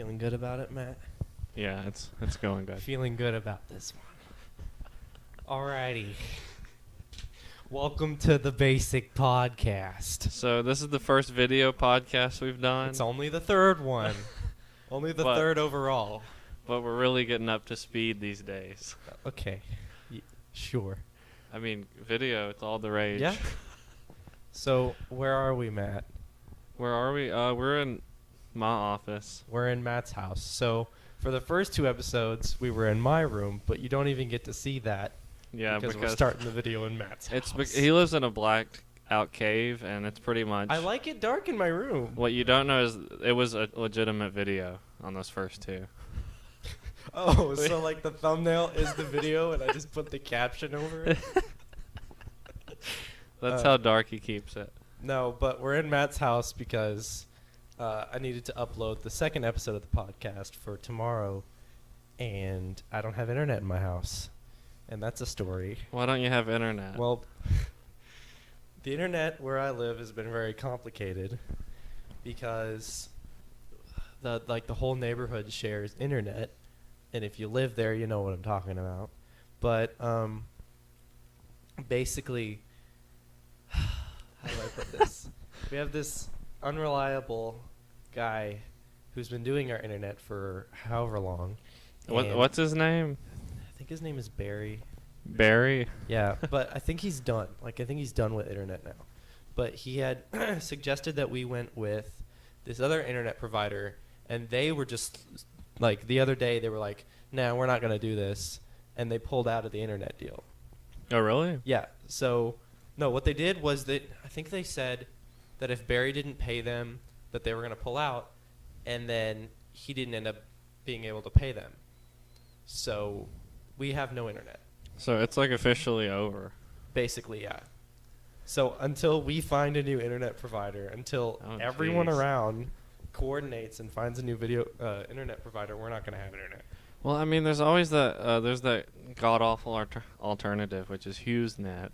Feeling good about it, Matt? Yeah, it's going good. Feeling good about this one. Alrighty. Welcome to the Basic Podcast. So this is the first video podcast we've done. It's only the third one. Only the third overall. But we're really getting up to speed these days. Okay. Sure. I mean, video, it's all the rage. Yeah. So, where are we, Matt? Where are we? We're in my office. We're in Matt's house. So, for the first two episodes, we were in my room, but you don't even get to see that. Yeah, because we're starting the video in Matt's house. He lives in a blacked out cave, and it's pretty much... I like it dark in my room. What you don't know is it was a legitimate video on those first two. Oh, so like the thumbnail is the video, and I just put the caption over it? That's how dark he keeps it. No, but we're in Matt's house because I needed to upload the second episode of the podcast for tomorrow, and I don't have internet in my house. And that's a story. Why don't you have internet? Well, the internet where I live has been very complicated because the whole neighborhood shares internet, and if you live there, you know what I'm talking about. But basically, how do I put this? We have this unreliable guy who's been doing our internet for however long. What's his name? I think his name is Barry. Barry? Yeah, but I think he's done. I think he's done with internet now. But he had suggested that we went with this other internet provider, and they were just, the other day, they were like, nah, we're not going to do this. And they pulled out of the internet deal. Oh, really? Yeah. So, no, what they did was that I think they said that if Barry didn't pay them, that they were going to pull out, and then he didn't end up being able to pay them. So we have no internet. So it's officially over. Basically, yeah. So until we find a new internet provider, until everyone around coordinates and finds a new internet provider, we're not going to have internet. Well, I mean, there's always that god-awful alternative, which is HughesNet.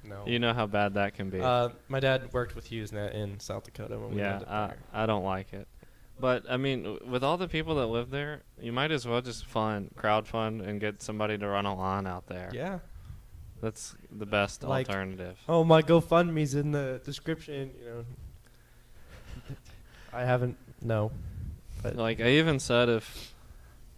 No. You know how bad that can be. My dad worked with HughesNet in South Dakota when we lived up there. I don't like it. But, I mean, with all the people that live there, you might as well just crowdfund and get somebody to run a line out there. Yeah. That's the best alternative. Oh, my GoFundMe's in the description, I haven't, no. But I even said if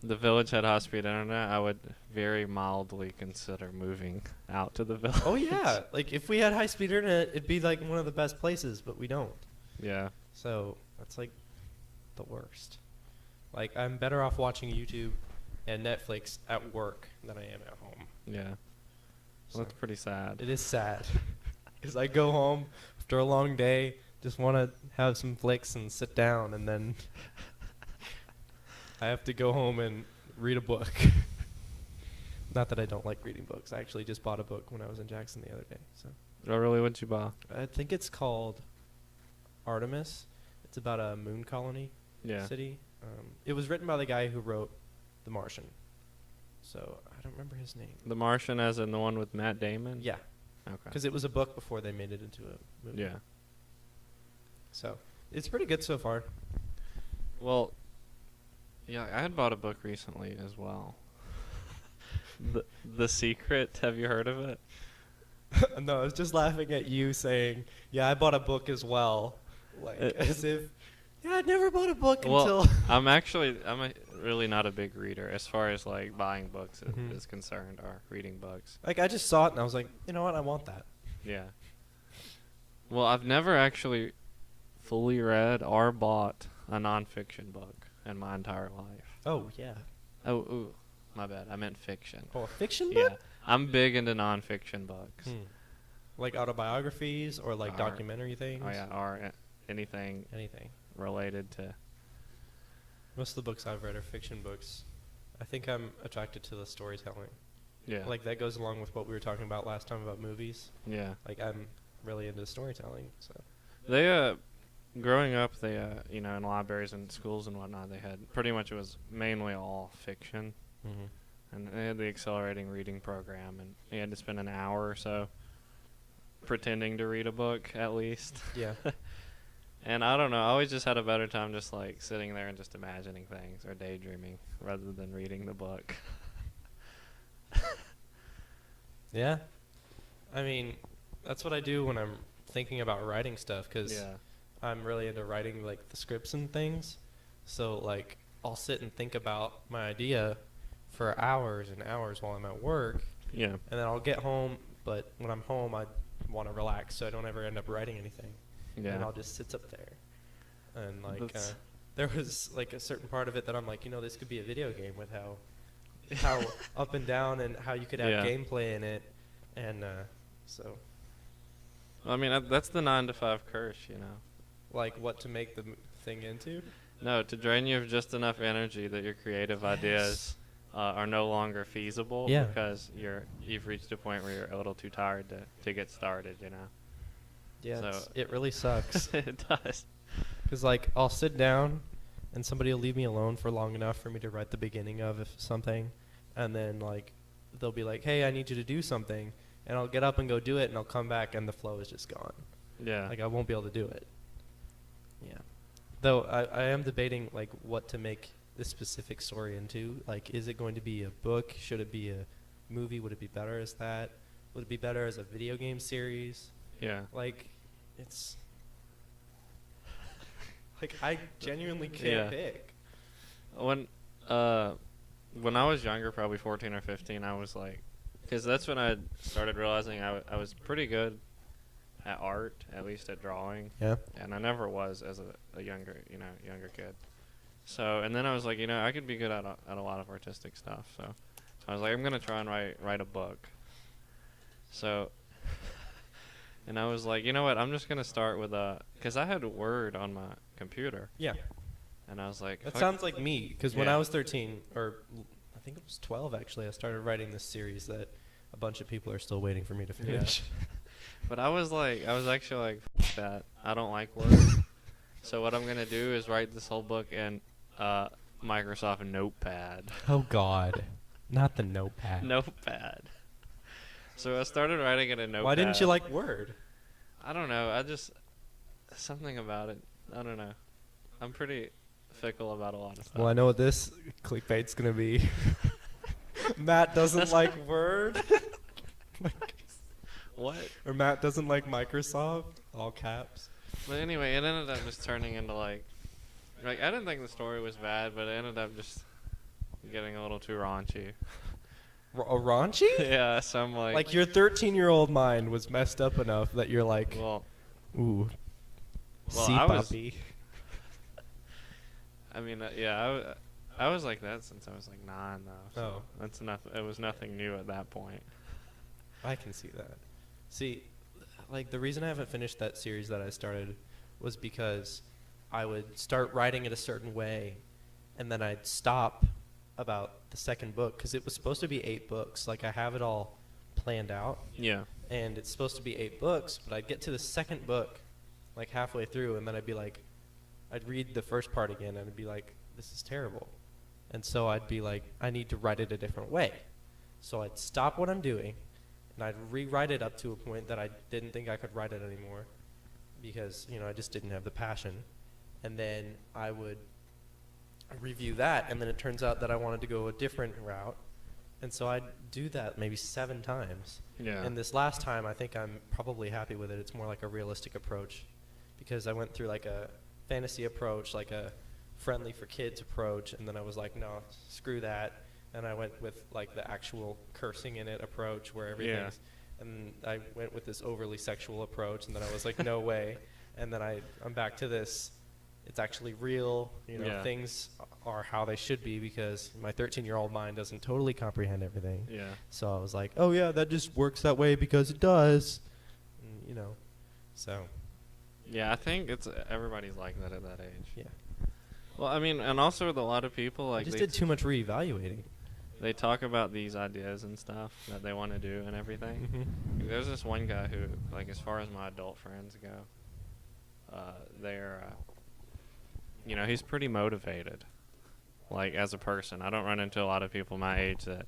the village had high-speed internet, I would very mildly consider moving out to the village. Oh, yeah. If we had high-speed internet, it'd be, one of the best places, but we don't. Yeah. So, that's, the worst. I'm better off watching YouTube and Netflix at work than I am at home. Yeah. Well, that's pretty sad. It is sad. Because I go home after a long day, just want to have some flicks and sit down, and then I have to go home and read a book. Not that I don't like reading books. I actually just bought a book when I was in Jackson the other day. So. Oh, really? What'd you buy? I think it's called Artemis. It's about a moon colony city. It was written by the guy who wrote The Martian. So I don't remember his name. The Martian, as in the one with Matt Damon? Yeah. Okay. Because it was a book before they made it into a movie. Yeah. So it's pretty good so far. Well, yeah, I had bought a book recently as well. The Secret. Have you heard of it? No, I was just laughing at you saying, yeah, I bought a book as well. As if, yeah, I'd never bought a book until... I'm really not a big reader as far as, buying books is concerned, or reading books. I just saw it, and I was like, you know what, I want that. Yeah. Well, I've never actually fully read or bought a nonfiction book in my entire life. Oh, yeah. Oh, ooh, my bad. I meant fiction. Oh, a fiction Yeah. book? I'm big into nonfiction books. Like autobiographies or documentary things? Oh, yeah, or anything related to... Most of the books I've read are fiction books. I think I'm attracted to the storytelling. Yeah. That goes along with what we were talking about last time about movies. Yeah. I'm really into storytelling, so... They, growing up, they, in libraries and schools and whatnot, they had... Pretty much it was mainly all fiction. Mm-hmm. And they had the accelerating reading program, and you had to spend an hour or so pretending to read a book, at least. Yeah. And I don't know, I always just had a better time just like sitting there and just imagining things or daydreaming rather than reading the book. Yeah. I mean, that's what I do when I'm thinking about writing stuff, because Yeah. I'm really into writing like the scripts and things. So like I'll sit and think about my idea for hours and hours while I'm at work, Yeah. and then I'll get home. But when I'm home, I want to relax, so I don't ever end up writing anything. Yeah. And I'll just sit up there, and like That's- there was like a certain part of it that I'm like, this could be a video game with how up and down and how you could have Yeah. gameplay in it, and so I mean, that's the 9 to 5 curse, like what to make the thing into. No, to drain you of just enough energy that your creative ideas are no longer feasible Yeah. because you've reached a point where you're a little too tired to get started, Yeah, So- it really sucks. It does. Because, like, I'll sit down and somebody will leave me alone for long enough for me to write the beginning of something. And then, like, they'll be like, hey, I need you to do something. And I'll get up and go do it, and I'll come back, and the flow is just gone. Yeah. Like, I won't be able to do it. Yeah. Though, I am debating, like, what to make this specific story into. Like, is it going to be a book? Should it be a movie? Would it be better as that? Would it be better as a video game series? Yeah. Like, it's... Like, I genuinely can't Yeah. pick. When I was younger, probably 14 or 15, I was like, because that's when I started realizing I was pretty good at art, at least at drawing. Yeah. And I never was as a younger kid. So, and then I was like, I could be good at a lot of artistic stuff. So I was like, I'm gonna try and write a book. So, and I was like, you know what? I'm just gonna start with because I had Word on my computer, Yeah. and I was like, That fuck- sounds like me, because when Yeah. I was 13, or I think it was 12 actually, I started writing this series that a bunch of people are still waiting for me to finish. But I was actually like, F that. I don't like Word. So what I'm gonna do is write this whole book in Microsoft Notepad. Oh God, not the Notepad. Notepad. So I started writing it in Notepad. Why didn't you like Word? I don't know. Something about it. I don't know. I'm pretty fickle about a lot of stuff. Well, I know what this clickbait's gonna be. Matt doesn't like Word, What? or Matt doesn't like Microsoft. All caps. But anyway, it ended up just turning into like I didn't think the story was bad, but it ended up just getting a little too raunchy. A raunchy? Yeah, so I'm like, Like your 13-year-old mind was messed up enough that you're like, well, ooh, see, I was, puppy. I mean, yeah, I was like that since I was like 9, though. So Oh. that's nothing. It was nothing new at that point. I can see that. See, like the reason I haven't finished that series that I started was because I would start writing it a certain way, and then I'd stop about the second book, because it was supposed to be 8 books. Like I have it all planned out, Yeah. and it's supposed to be 8 books, but I'd get to the second book like halfway through, and then I'd be like, I'd read the first part again, and I'd be like, this is terrible. And so I'd be like, I need to write it a different way. So I'd stop what I'm doing, and I'd rewrite it up to a point that I didn't think I could write it anymore, because, I just didn't have the passion. And then I would review that, and then it turns out that I wanted to go a different route. And so I'd do that maybe 7 times. Yeah. And this last time, I think I'm probably happy with it. It's more like a realistic approach, because I went through like a fantasy approach, like a friendly for kids approach, and then I was like, no, screw that. And I went with like the actual cursing in it approach, where everything's, and I went with this overly sexual approach, and then I was like, no way. And then I'm back to this. It's actually real, Yeah. things are how they should be, because my 13-year-old mind doesn't totally comprehend everything. Yeah. So I was like, oh yeah, that just works that way because it does. And, so Yeah, I think everybody's like that at that age. yeah. Well, I mean, and also with a lot of people, I like just they did too much reevaluating. they talk about these ideas and stuff that they want to do and everything. Mm-hmm. There's this one guy who, like, as far as my adult friends go, they're, he's pretty motivated, like, as a person. I don't run into a lot of people my age that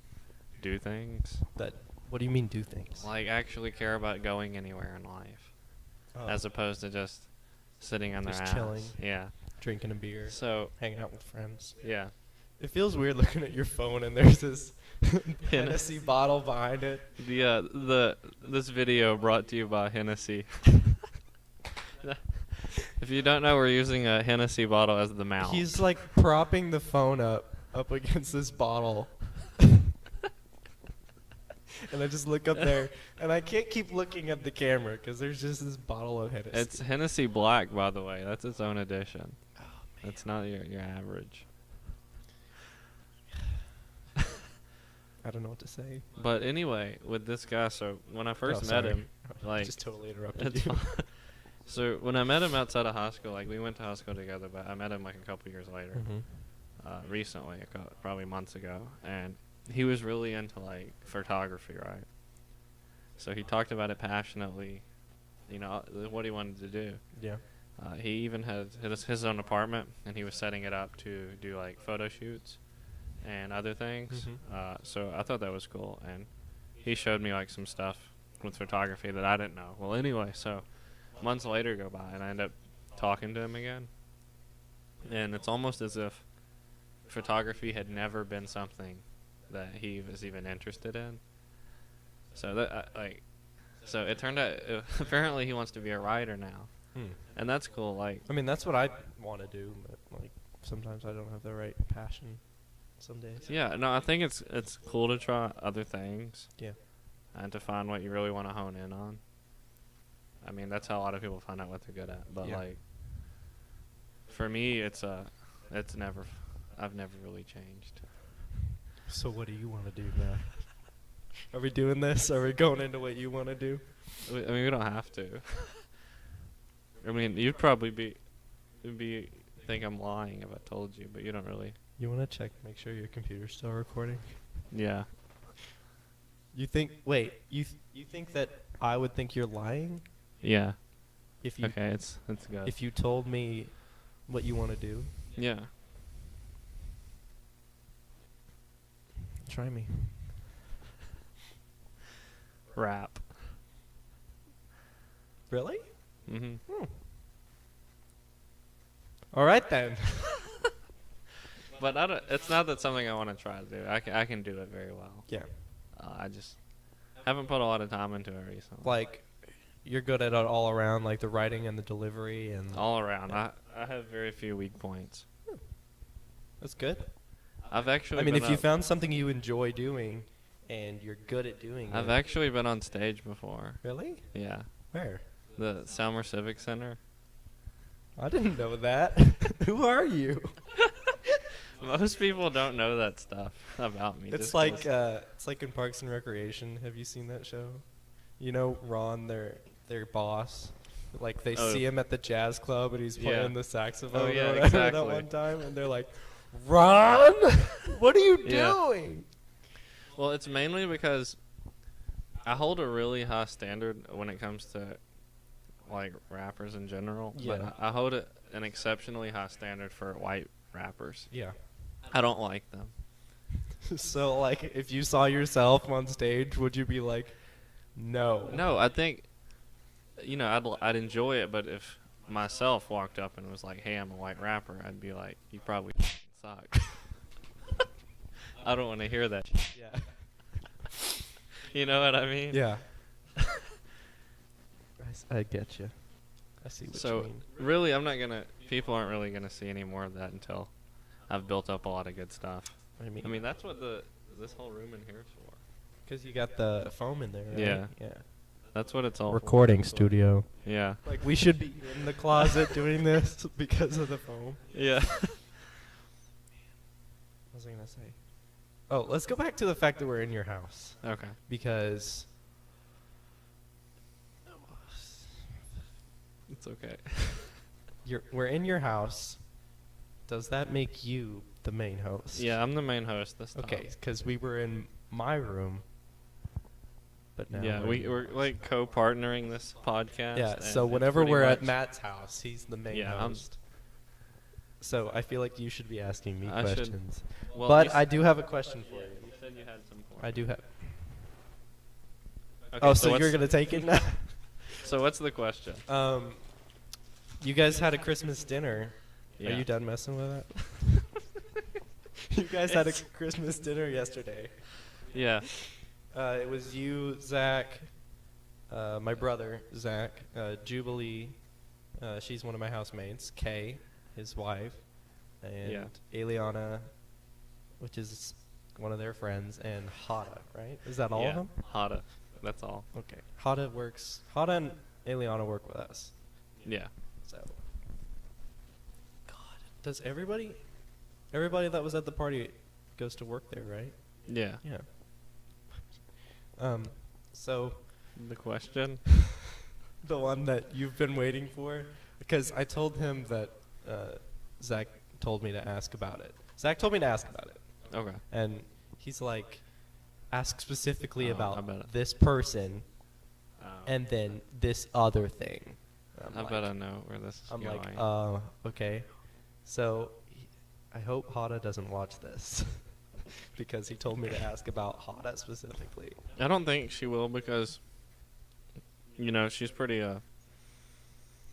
do things, What do you mean do things? like, actually care about going anywhere in life, Oh. as opposed to just sitting on their Just ass. chilling. Yeah. Drinking a beer, So hanging out with friends. yeah. It feels weird looking at your phone and there's this Hennessy bottle behind it. This video brought to you by Hennessy. If you don't know, we're using a Hennessy bottle as the mount. He's like propping the phone up against this bottle. And I just look up there, and I can't keep looking at the camera because there's just this bottle of Hennessy. It's Hennessy Black, by the way. That's its own edition. Oh, man. It's not your average. I don't know what to say. But anyway, with this guy, so when I first met sorry. him, like just totally interrupted it's you. fine. So when I met him outside of high school, like we went to high school together, but I met him like a couple years later, recently, probably months ago, and he was really into like photography, right? So he talked about it passionately, you know, what he wanted to do. Yeah. He even had his own apartment, and he was setting it up to do like photo shoots and other things. So I thought that was cool, and he showed me like some stuff with photography that I didn't know. Well, anyway, so months later go by, and I end up talking to him again, and it's almost as if photography had never been something that he was even interested in. So that so it turned out apparently he wants to be a writer now, and that's cool. Like, I mean, that's what I want to do, but like sometimes I don't have the right passion. Some days. yeah, no, I think it's cool to try other things. Yeah. And to find what you really want to hone in on. I mean, that's how a lot of people find out what they're good at. But like, for me, I've never really changed. So what do you want to do now? Are we doing this? Are we going into what you want to do? I mean, we don't have to. I mean, you'd probably think I'm lying if I told you, but you don't really. You want to check, make sure your computer's still recording? Yeah. You think? Wait, you think that I would think you're lying? Yeah. If you Okay, it's good. if you told me what you want to do? Yeah. Try me. Rap. Really? Mm-hmm. All right then. But it's not that something I want to try to do. I can do it very well. Yeah. I just haven't put a lot of time into it recently. Like, you're good at it all around, like the writing and the delivery and. All around. I have very few weak points. That's good. I've actually. I mean, if you found something you enjoy doing, and you're good at doing I've it. actually been on stage before. Really? Yeah. Where? The Selmer Civic Center. I didn't know that. Who are you? Most people don't know that stuff about me. It's like in Parks and Recreation. Have you seen that show? You know Ron, their boss. Like they see him at the jazz club and he's playing the saxophone. Oh yeah, or whatever exactly. That one time, and they're like, "Ron, what are you doing?" Well, it's mainly because I hold a really high standard when it comes to like rappers in general. Yeah. But I hold an exceptionally high standard for white rappers. Yeah. I don't like them. So, like, if you saw yourself on stage, would you be like, "No"? No, I think, you know, I'd enjoy it, but if myself walked up and was like, "Hey, I'm a white rapper," I'd be like, "You probably suck." I don't want to hear that. Yeah. You know what I mean? Yeah. I get you. I see what you mean. Really, people aren't really gonna see any more of that until I've built up a lot of good stuff. I mean, that's what this whole room in here is for. Because you got the foam in there, right? Yeah. Yeah. That's what it's all Recording for. studio. Yeah. Like, we should be in the closet doing this because of the foam. Yeah. What was I going to say? Oh, let's go back to the fact that we're in your house. Okay. Because It's okay. we're in your house. Does that make you the main host? Yeah, I'm the main host this time. Okay, because we were in my room, but now Yeah, we're like co-partnering this podcast. Yeah, and so it's whenever pretty we're at much- Matt's house, he's the main Yeah, host. So I feel like you should be asking me I should- questions. well, But I do have a question for you. You said you had some I do have. Okay, Oh, so you're what's- gonna take it now? So what's the question? You guys had a Christmas dinner. Yeah. Are you done messing with it? You guys had a Christmas dinner yesterday. Yeah. It was you, Zach, my brother, Zach, Jubilee, she's one of my housemates, Kay, his wife, and Yeah. Eliana, which is one of their friends, and Hada, right? Is that all of them? Hada. That's all. Okay. Hada and Eliana work with us. Yeah. So. God. Does everybody that was at the party goes to work there, right? Yeah. Yeah. So The question? the one that you've been waiting for, because I told him that Zach told me to ask about it. Zach told me to ask about it, Okay. and he's like, ask specifically Oh, I bet about it- this person, Oh. and then this other thing. And I I'm bet like- I know where this is I'm going. like, okay. So I hope Hada doesn't watch this because he told me to ask about Hada specifically. I don't think she will because, she's pretty,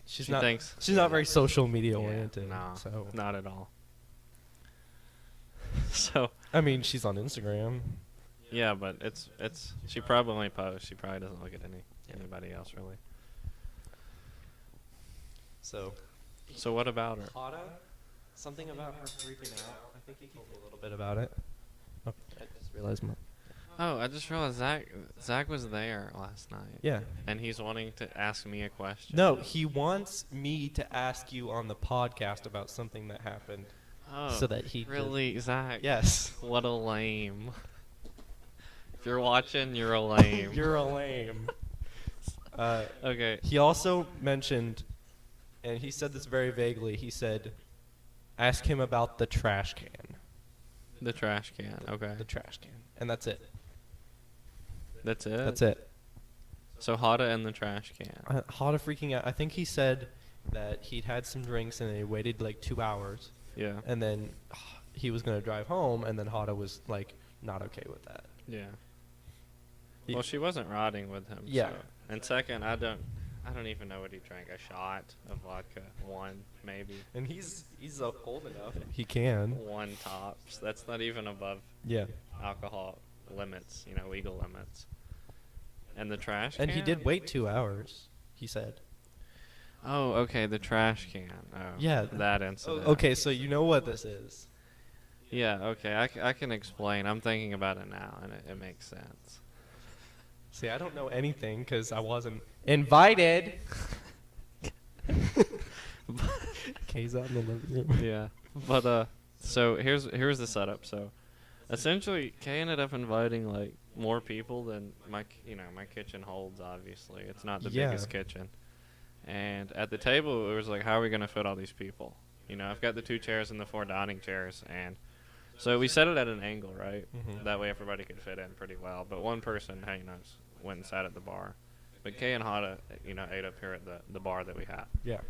She's she not. thinks- She's not very social media yeah, oriented. No, So not at all. So, I mean, she's on Instagram. yeah, but she probably only posts. She probably doesn't look at anybody else, really. So what about her? Hada, something about her freaking out. I think he told me a little bit about it. Oh, I just realized my. Oh, I just realized Zach was there last night. Yeah. And he's wanting to ask me a question. No, he wants me to ask you on the podcast about something that happened, Oh, so that he. really, Zach? Yes. What a lame. If you're watching, you're a lame. You're a lame. Okay. He also mentioned, and he said this very vaguely. He said, "Ask him about the trash can." The trash can. Okay. The trash can, and that's it. That's it? That's it. So Hada and the trash can. Hada freaking out. I think he said that he'd had some drinks and they waited like 2 hours, Yeah. and then he was gonna drive home, and then Hada was like not okay with that. Yeah. He- Well, she wasn't riding with him. Yeah. So. And second, I don't even know what he drank. A shot of vodka, one maybe, And he's old enough. He can. one tops. That's not even above Yeah. alcohol limits. Legal limits. And the trash And can. he did wait 2 hours. He said. Oh, okay. The trash can. Oh. Yeah. That incident. Okay, so you know what this is. Yeah. Okay. I can explain. I'm thinking about it now, and it makes sense. See, I don't know anything because I wasn't invited. Kay's out in the living room. Yeah. But so here's the setup. So essentially, Kay ended up inviting like more people than my kitchen holds. Obviously, it's not the Yeah. biggest kitchen. And at the table, it was like, how are we gonna fit all these people? I've got the 2 chairs and the 4 dining chairs, and so we set it at an angle, right? Mhm. That way everybody could fit in pretty well. But one person, went and sat at the bar. But Kay and Hada, ate up here at the bar that we have. Yeah.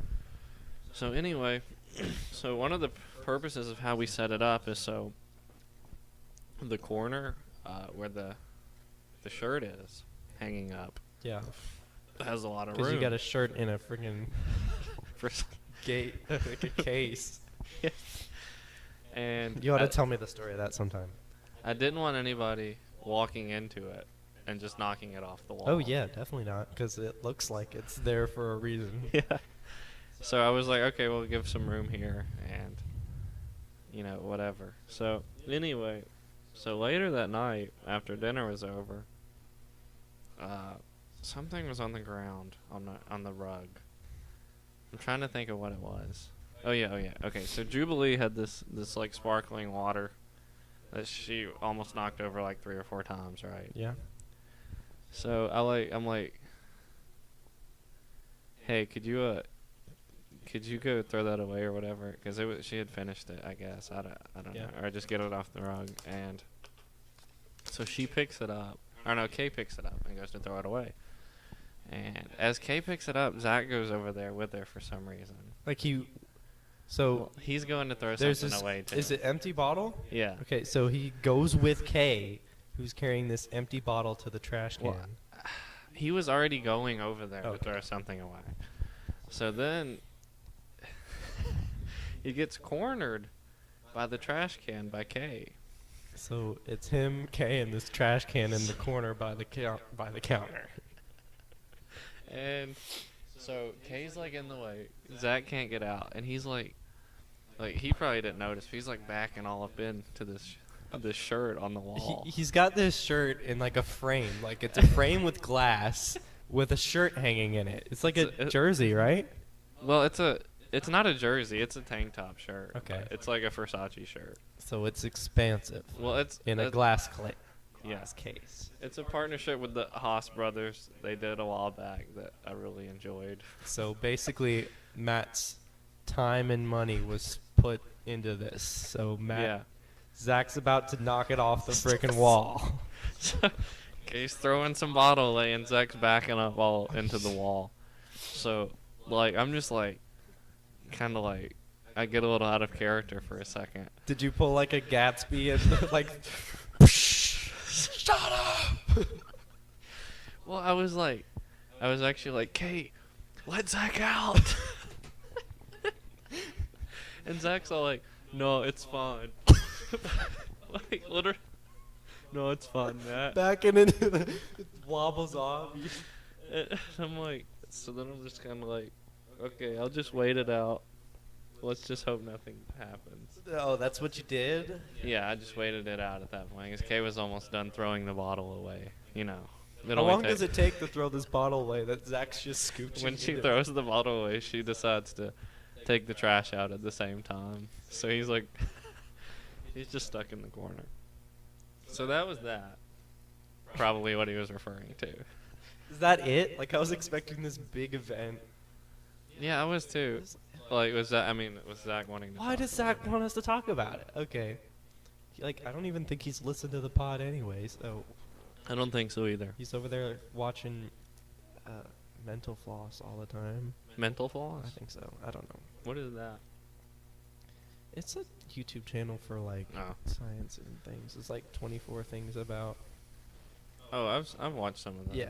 So anyway, so one of the purposes of how we set it up is so the corner where the shirt is hanging up Yeah. has a lot of Because room. you got a shirt in a freaking for s- gate, like a case. and You ought to I, tell me the story of that sometime. I didn't want anybody walking into it and just knocking it off the wall. Oh yeah, definitely not, because it looks like it's there for a reason. Yeah. So I was like, okay, we'll give some room here, and whatever. So anyway, so later that night, after dinner was over, something was on the ground on the rug. I'm trying to think of what it was. Oh yeah. Okay, so Jubilee had this like sparkling water that she almost knocked over like 3 or 4 times, right? Yeah. So I'm like, hey, could you go throw that away or whatever? Because she had finished it, I guess. I don't Yeah. know, or just get it off the rug. And so she picks it up. Or no, Kay picks it up and goes to throw it away. And as Kay picks it up, Zach goes over there with her for some reason. Like so Well, he's going to throw there's something this. away too. Is it empty bottle? Yeah. Okay, so he goes with Kay, who's carrying this empty bottle to the trash can. Well, He was already going over there to Okay. throw something away. So then he gets cornered by the trash can by Kay. So it's him, Kay, and this trash can in the corner by the counter. And so Kay's like in the way. Zach can't get out, and he's like he probably didn't notice. But he's like backing all up into this shirt on the wall. He's got this shirt in like a frame, like it's a frame with glass with a shirt hanging in it. It's like a jersey, right? Well, it's not a jersey. It's a tank top shirt. Okay. It's like a Versace shirt. So it's expansive. Well, it's in a glass case. It's a partnership with the Haas brothers. They did a while back that I really enjoyed. So basically, Matt's time and money was put into this. So Zach's about to knock it off the freaking wall. So, Kay's throwing some bottle lay, and Zach's backing up all into the wall. So, like, I'm just like, kind of like, I get a little out of character for a second. Did you pull like a Gatsby and like, shut up? Well, I was actually like, Kay, let Zach out. And Zach's all like, no, it's fine. Like, literally, no, it's fine, Matt. Backing into it wobbles off. And I'm like, so then I'm just kind of like, okay, I'll just wait it out. Let's just hope nothing happens. Oh, that's what you did? Yeah, I just waited it out at that point because Kay was almost done throwing the bottle away. You know. How long does it take to throw this bottle away that Zach's just scooching? When she throws the bottle away, she decides to take the trash out at the same time. So he's like, he's just stuck in the corner. So that was that. Probably what he was referring to. Is that it? Like, I was expecting this big event. Yeah, I was too. Like, was Zach wanting to Why does Zach want us to talk about it? Okay. Like, I don't even think he's listened to the pod anyway, so. I don't think so either. He's over there watching Mental Floss all the time. Mental Floss? I think so. I don't know. What is that? It's a YouTube channel for, like, science and things. It's like 24 things about. Oh, I've watched some of those. Yeah.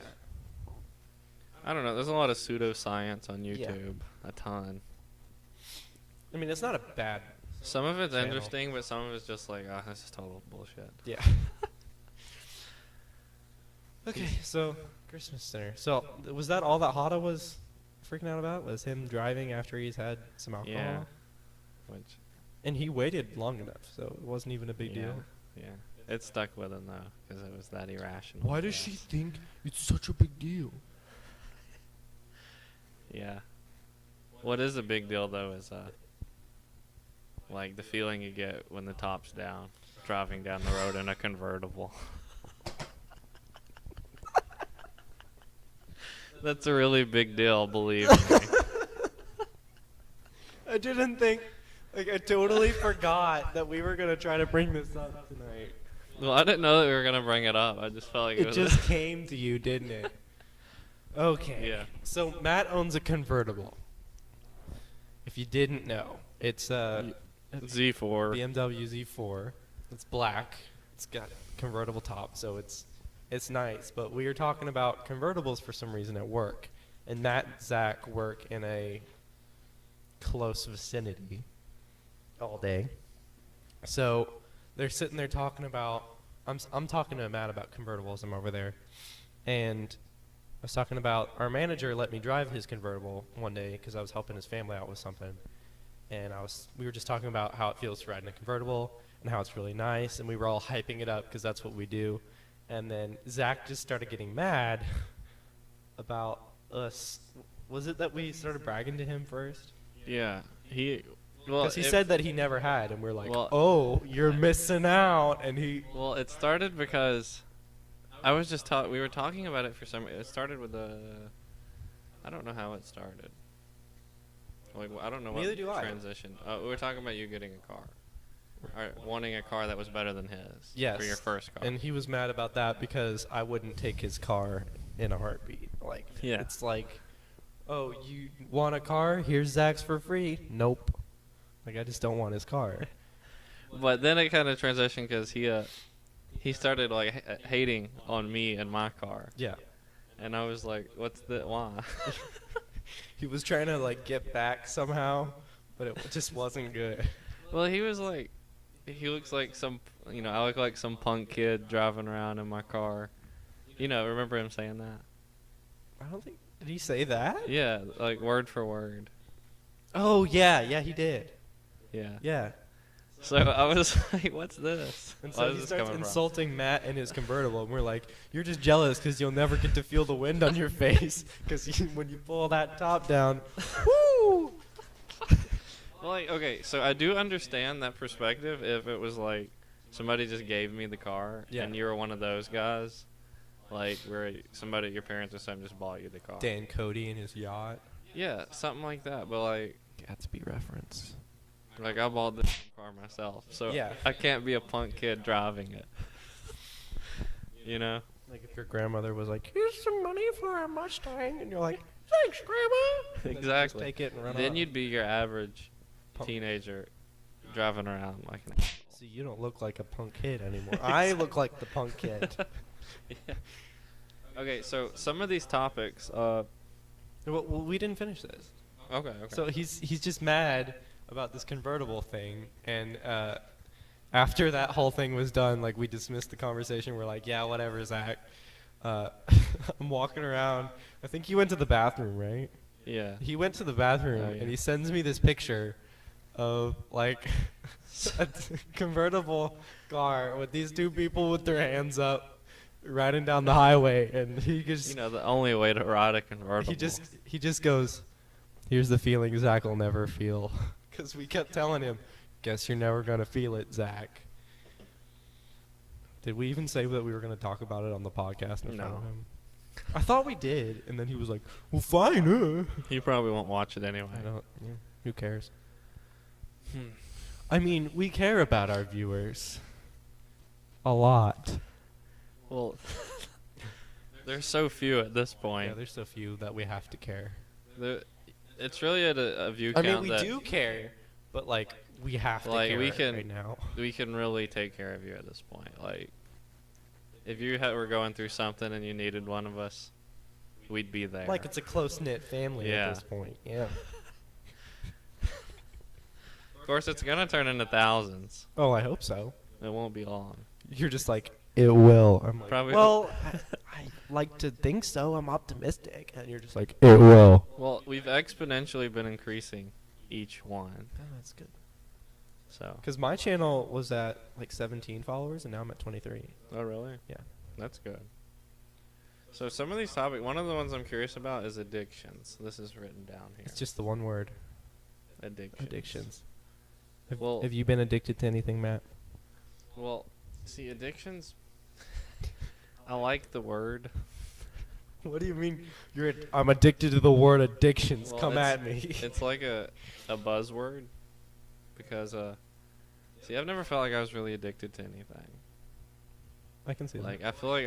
I don't know. There's a lot of pseudoscience on YouTube. Yeah. A ton. I mean, it's not a bad Some of it's channel. Interesting, but some of it's just like, oh, this is total bullshit. Yeah. Okay, so Christmas dinner. So was that all that Hada was freaking out about? Was him driving after he's had some alcohol? Yeah. And he waited long enough, so it wasn't even a big deal. Yeah. It stuck with him, though, because it was that irrational. Why does she think it's such a big deal? Yeah. What is a big deal, though, is like the feeling you get when the top's down, driving down the road in a convertible. That's a really big deal, believe me. I didn't think, like, I totally forgot that we were going to try to bring this up tonight. Well, I didn't know that we were going to bring it up. I just felt like it just came to you, didn't it? Okay. Yeah. So Matt owns a convertible. If you didn't know, it's a Z4. BMW Z4. It's black. It's got a convertible top, so it's nice. But we were talking about convertibles for some reason at work, and Matt and Zach work in a close vicinity all day. So they're sitting there talking about. I'm talking to Matt about convertibles. I'm over there, and I was talking about our manager let me drive his convertible one day because I was helping his family out with something, and we were just talking about how it feels to ride in a convertible and how it's really nice, and we were all hyping it up because that's what we do. And then Zach just started getting mad about us. Was it that we started bragging to him first? Yeah, because he said that he never had, and we're like, oh, you're missing out. And well, it started because I was just we were talking about it for some. It started with I don't know how it started. Like, I don't know what transition. We were talking about you getting a car, or wanting a car that was better than his. Yes. For your first car. And he was mad about that because I wouldn't take his car in a heartbeat. Like, yeah. It's like, oh, you want a car? Here's Zach's for free. Nope. Like, I just don't want his car. But then it kind of transitioned because he started like hating on me and my car. Yeah. And I was like, why? He was trying to like get back somehow, but it just wasn't good. Well, he looks like I look like some punk kid driving around in my car. Remember him saying that? I don't think, did he say that? Yeah, like word for word. Oh, yeah, he did. Yeah. Yeah. So I was like, what's this? And Why so is he this starts coming from? insulting Matt and his convertible, and we're like, you're just jealous because you'll never get to feel the wind on your face because when you pull that top down, woo! Well, okay, so I do understand that perspective if it was like somebody just gave me the car Yeah. and you were one of those guys, like where your parents or something just bought you the car. Dan Cody and his yacht. Yeah, something like that. But like Gatsby reference. I bought this car myself, so Yeah. I can't be a punk kid driving it. Like if your grandmother was like, here's some money for a Mustang, and you're like, thanks, Grandma. And then you just Exactly. take it and run Then off. you'd be your average Punk. teenager driving around like an See, you don't look like a punk kid anymore. I look like the punk kid. yeah. Okay, so some of these topics. Well, we didn't finish this. Okay. So he's just mad about this convertible thing, and after that whole thing was done, like we dismissed the conversation. We're like, yeah, whatever, Zach. I'm walking around. I think he went to the bathroom, right? Yeah. He went to the bathroom, Oh, yeah. and he sends me this picture of like a convertible car with these two people with their hands up riding down the highway, and he just The only way to ride a convertible. he just goes, here's the feeling Zach will never feel, because we kept telling him, guess you're never gonna feel it, Zach. Did we even say that we were gonna talk about it on the podcast in front of No. him? I thought we did, and then he was like, well, fine. He probably won't watch it anyway. I don't. Yeah, who cares? I mean, we care about our viewers a lot. Well, there's so few at this Yeah, point. there's so few that we have to care. It's really at a view I count mean, we that do care, but like we have to Like, care we can- right now. we can really take care of you at this point. Like, if you were going through something and you needed one of us, we'd be there. Like it's a close knit family Yeah. at this point. Yeah. Of course, it's gonna turn into thousands. Oh, I hope so. It won't be long. You're just like, it will. I'm like, Probably- well, I like to think so. I'm optimistic. And you're just like, it will. Well, we've exponentially been increasing each one. Oh, that's good. So. Because my channel was at like 17 followers, and now I'm at 23. Oh, really? Yeah. That's good. So some of these topics, one of the ones I'm curious about is addictions. This is written down here. It's just the one word. Addictions. Well, have you been addicted to anything, Matt? Well, see, addictions. I like the word. What do you mean? I'm addicted to the word addictions. Well, Come it's- at me. It's like a buzzword because see, I've never felt like I was really addicted to anything. I can see Like, that. I feel like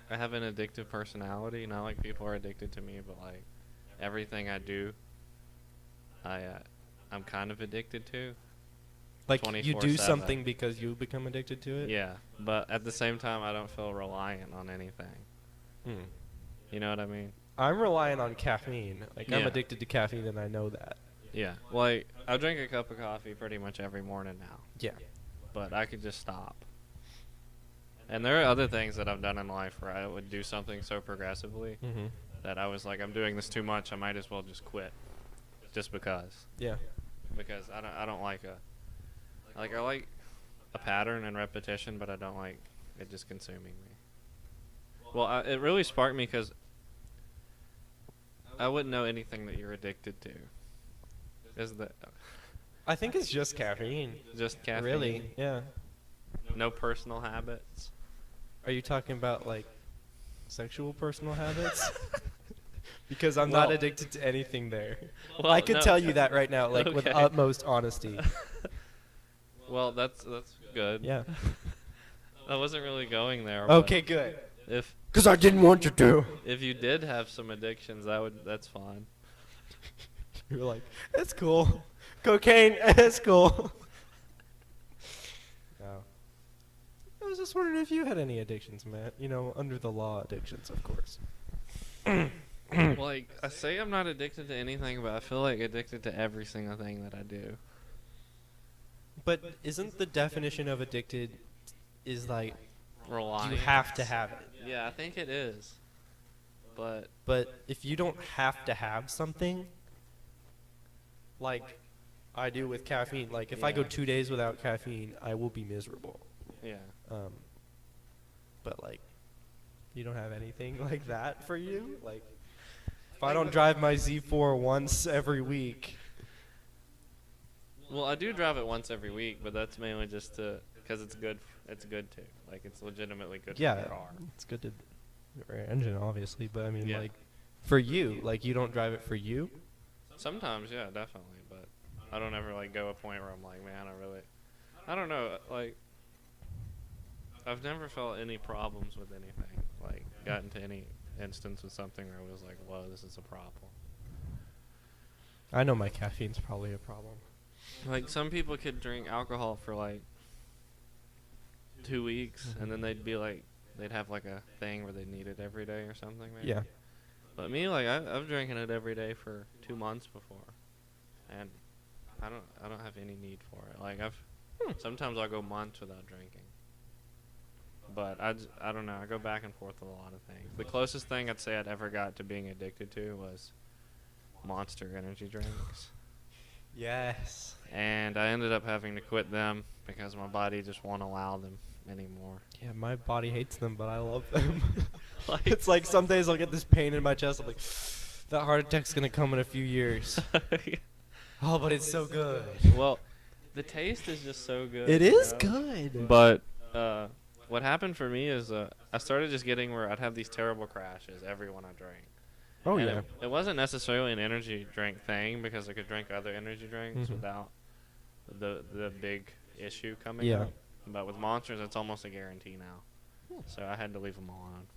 I have an addictive personality. Not like people are addicted to me, but like everything I do, I'm kind of addicted to. Like you do 24/7. something because you become addicted to it. Yeah, but at the same time, I don't feel reliant on anything. Hmm. You know what I mean? I'm relying on caffeine. Like I'm Yeah. addicted to caffeine, and I know that. Yeah. Like, I drink a cup of coffee pretty much every morning now, Yeah. but I could just stop. And there are other things that I've done in life where I would do something so progressively Mm-hmm. that I was like, I'm doing this too much. I might as well just quit, just because. Yeah. Because I don't like I like a pattern and repetition, but I don't like it just consuming me. Well, it really sparked me because I wouldn't know anything that you're addicted to. Is that I think it's just caffeine. just caffeine? Really? Yeah. No personal habits? Are you talking about like sexual personal habits? Because I'm Well- not addicted to anything there. Well, I can no. tell you that right now, like with Okay. utmost honesty. Well, that's good. Yeah. I wasn't really going there. but Okay, good. If Because I didn't want you to. if you did have some addictions, that's fine. You were like, it's cool. Cocaine, it's cool. No. I was just wondering if you had any addictions, Matt. You know, under the law addictions, of course. Like, I say I'm not addicted to anything, but I feel like addicted to every single thing that I do. But isn't the definition of addicted is like you Reliant. have to have it? Yeah, I think it is. But But if you don't have to have something, like I do with caffeine, like if I go Yeah. 2 days without caffeine, I will be miserable. yeah. Um, but like, you don't have anything like that for you. Like, if I don't drive my Z4 once every week, Well, I do drive it once every week, but that's mainly just to because it's good. It's good too. Like it's legitimately good for yeah, the car. it's good to your engine, obviously. But I mean, Yeah. like, for you, like you don't drive it for you. Sometimes, yeah, definitely, but I don't ever like go a point where I'm like, man, I don't know, like, I've never felt any problems with anything. Like, got into any instance with something where I was like, whoa, this is a problem. I know my caffeine's probably a problem. Like, some people could drink alcohol for like 2 weeks, and then they'd be like, they'd have like a thing where they need it every day or something. Maybe. Yeah. But me, like, I've drinking it every day for 2 months before, and I don't have any need for it. Like, sometimes I'll go months without drinking. But I don't know. I go back and forth with a lot of things. The closest thing I'd say I'd ever got to being addicted to was Monster energy drinks. Yes. And I ended up having to quit them because my body just won't allow them anymore. Yeah, my body hates them, but I love them. Like, It's like some days I'll get this pain in my chest. I'm like, that heart attack's gonna come in a few years. Oh, but it's so good. well, the taste is just so good. It you is know? good. But what happened for me is I started just getting where I'd have these terrible crashes every one I drank. Oh And yeah. It wasn't necessarily an energy drink thing because I could drink other energy drinks Mhm. without the big issue coming Yeah. up. But with Monsters, it's almost a guarantee now. So I had to leave them alone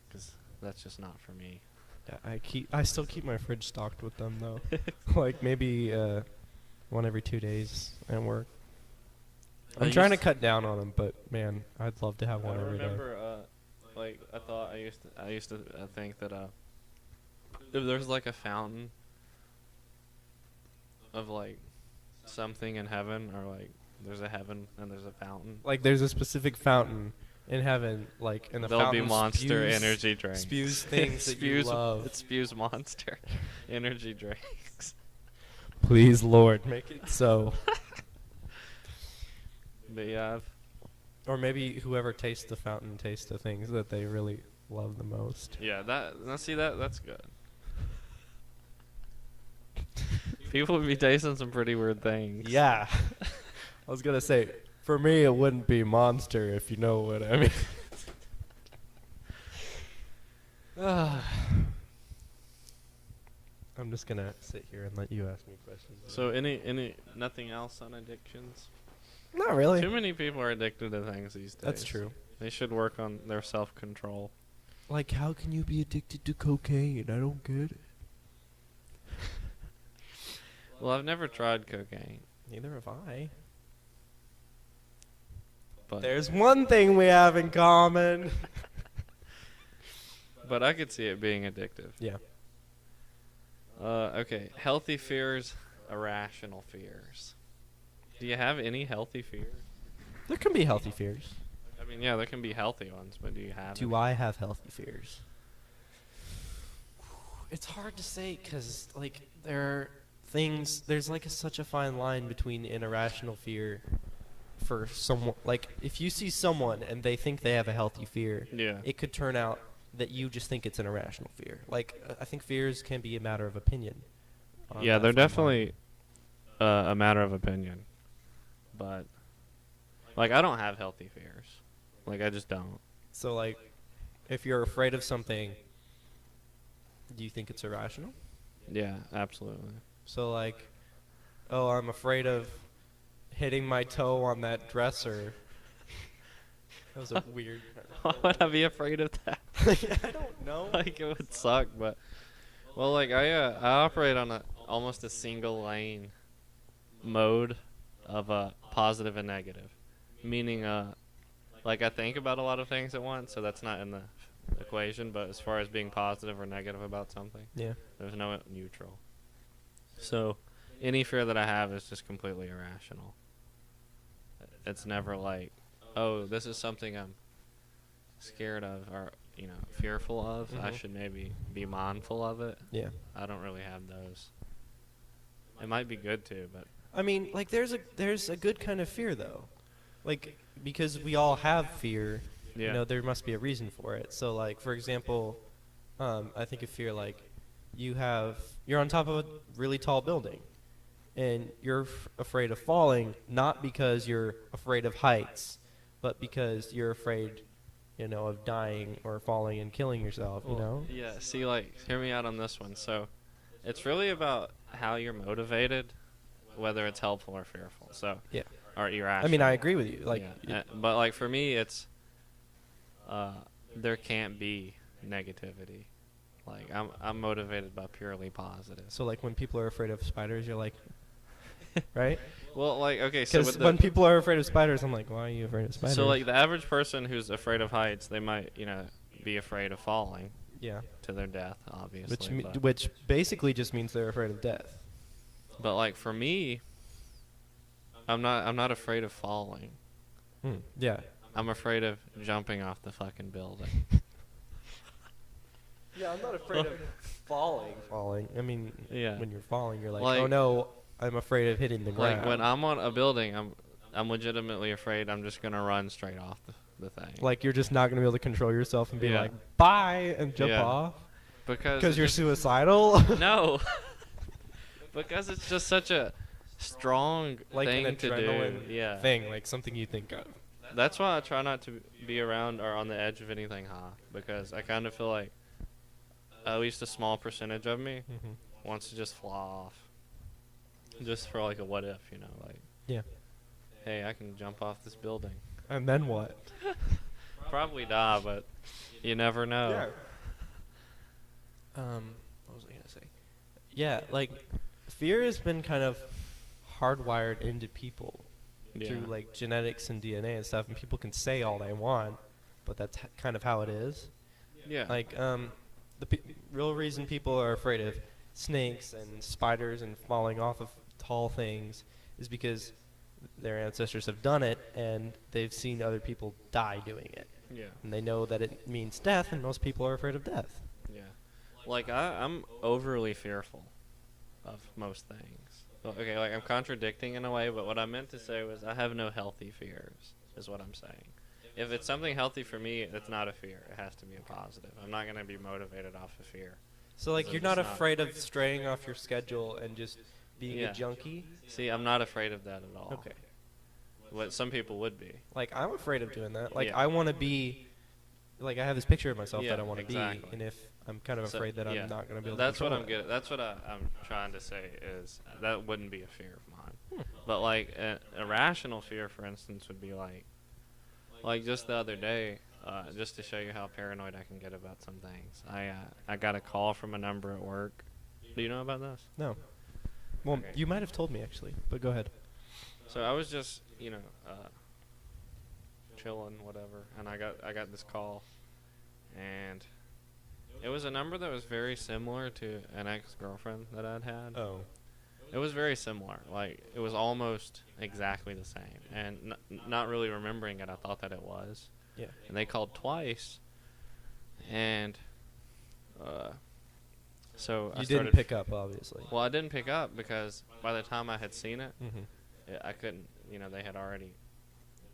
because that's just not for me. Yeah, I still keep my fridge stocked with them though. Like maybe one every 2 days at work. I'm trying to cut down on them, but man, I'd love to have one I every day. remember, like I used to think that if there's like a fountain of like something in heaven, or like there's a heaven and there's a fountain, Like there's a specific fountain in heaven, like and the there'll be fountain Monster energy drinks. spews things that you love. It spews Monster energy drinks. Please, Lord, make it so. But yeah, Or maybe whoever tastes the fountain tastes the things that they really love the most. yeah, that's good. People would be tasting some pretty weird things. Yeah. I was gonna say, for me, it wouldn't be Monster, if you know what I mean. I'm just gonna sit here and let you ask me questions. So nothing else on addictions? Not really. Too many people are addicted to things these days. That's true. They should work on their self-control. Like, how can you be addicted to cocaine? I don't get it. Well, I've never tried cocaine, Neither have I. but There's one thing we have in common. but I could see it being addictive. Yeah. Okay, healthy fears, irrational fears. Do you have any healthy fears? There can be healthy fears. I mean, yeah, there can be healthy ones, but do you have Do any? I have healthy fears? It's hard to say because, like, there are things. There's like such a fine line between an irrational fear for someone. Like, if you see someone and they think they have a healthy fear, Yeah. it could turn out that you just think it's an irrational fear. Like, I think fears can be a matter of opinion. on Yeah, that they're fine line. definitely a matter of opinion. But, like, I don't have healthy fears. Like, I just don't. So, like, if you're afraid of something, do you think it's irrational? Yeah, absolutely. So, like, oh, I'm afraid of hitting my toe on that dresser. That was a weird. Why would I be afraid of that? I don't know. Like, it would suck, but... Well, like, I operate on almost a single lane mode of positive and negative. Meaning, like, I think about a lot of things at once, so that's not in the equation, but as far as being positive or negative about something, Yeah. there's no neutral. So any fear that I have is just completely irrational. It's never like, oh, this is something I'm scared of or, fearful of. I Mhm. should maybe be mindful of it. Yeah. I don't really have those. It might be good too, but I mean, like there's a good kind of fear though, like because we all have fear. yeah. There must be a reason for it. So like for example, I think of fear like you're on top of a really tall building, and you're afraid of falling, not because you're afraid of heights, but because you're afraid, of dying or falling and killing yourself. Yeah, see, like, hear me out on this one. So, it's really about how you're motivated, whether it's helpful or fearful. So, Yeah. or irrational. I mean, I agree with you. Like, yeah. But like for me, it's there can't be negativity. Like I'm motivated by purely positive. so like when people are afraid of spiders, you're like, right? Well, like okay, so Because when people are afraid of spiders, I'm like, why are you afraid of spiders? so like the average person who's afraid of heights, they might be afraid of falling yeah, to their death, obviously. which basically just means they're afraid of death. But like for me, I'm not afraid of falling. Yeah. I'm afraid of jumping off the fucking building. Yeah, I'm not afraid of falling. Falling. I mean, Yeah. when you're falling, you're like, Like- oh no, I'm afraid of hitting the ground. Like when I'm on a building, I'm legitimately afraid I'm just gonna run straight off the thing. Like you're just not gonna be able to control yourself and be Yeah. like, bye, and jump Yeah. off because because it you're just- suicidal. No. Because it's just such a strong Like thing an to adrenaline do. Yeah. thing, like something you think of. That's why I try not to be around or on the edge of anything high, because I kind of feel like at least a small percentage of me wants to just fly off. Just for like a what if, like, Yeah. hey, I can jump off this building. And then what? Probably die, but you never know. What was I gonna say? Yeah, like fear has been kind of hardwired into people through like genetics and DNA and stuff, and people can say all they want, but that's kind of how it is. Yeah. Like the real reason people are afraid of snakes and spiders and falling off of tall things is because their ancestors have done it and they've seen other people die doing it, Yeah. and they know that it means death, and most people are afraid of death. Yeah. Like I'm overly fearful of most things. Well, okay, like I'm contradicting in a way, but what I meant to say was I have no healthy fears, is what I'm saying. If it's something healthy for me, it's not a fear. It has to be a positive. I'm not going to be motivated off of fear. So like So you're it's not not- afraid of straying off your schedule and just being Yeah. a junkie? See, I'm not afraid of that at all. Okay. What some people would be. Like I'm afraid of doing that. Like Yeah. I want to be, like I have this picture of myself Yeah, that I want to exactly. be, and if I'm kind of So, afraid that yeah. I'm not going to be able That's to what control I'm it. good. That's what I'm trying to say is that wouldn't be a fear of mine. But like a irrational fear, for instance, would be like just the other day, just to show you how paranoid I can get about some things. I got a call from a number at work. Do you know about this? No. Well, Okay. you might have told me actually, but go ahead. So I was just chilling, whatever, and I got this call, and it was a number that was very similar to an ex-girlfriend that I'd had. Oh. It was very similar. Like, it was almost exactly the same. And not really remembering it, I thought that it was. Yeah. And they called twice. And so I You started... didn't pick up, obviously. Well, I didn't pick up because by the time I had seen it, Mm-hmm. I couldn't, they had already...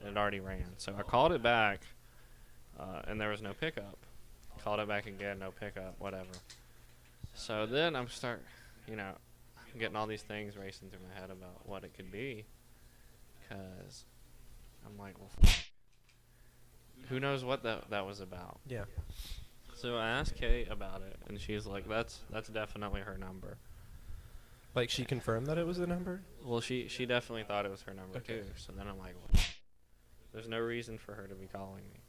It already ran. So I called it back, and there was no pickup. Called it back again, no pickup, whatever. So then I'm getting all these things racing through my head about what it could be, because I'm like, well, who knows what that was about. Yeah. So I asked Kate about it, and she's like, that's definitely her number. Like she confirmed that it was the number? Well, she definitely thought it was her number Okay. too. So then I'm like, well, there's no reason for her to be calling me.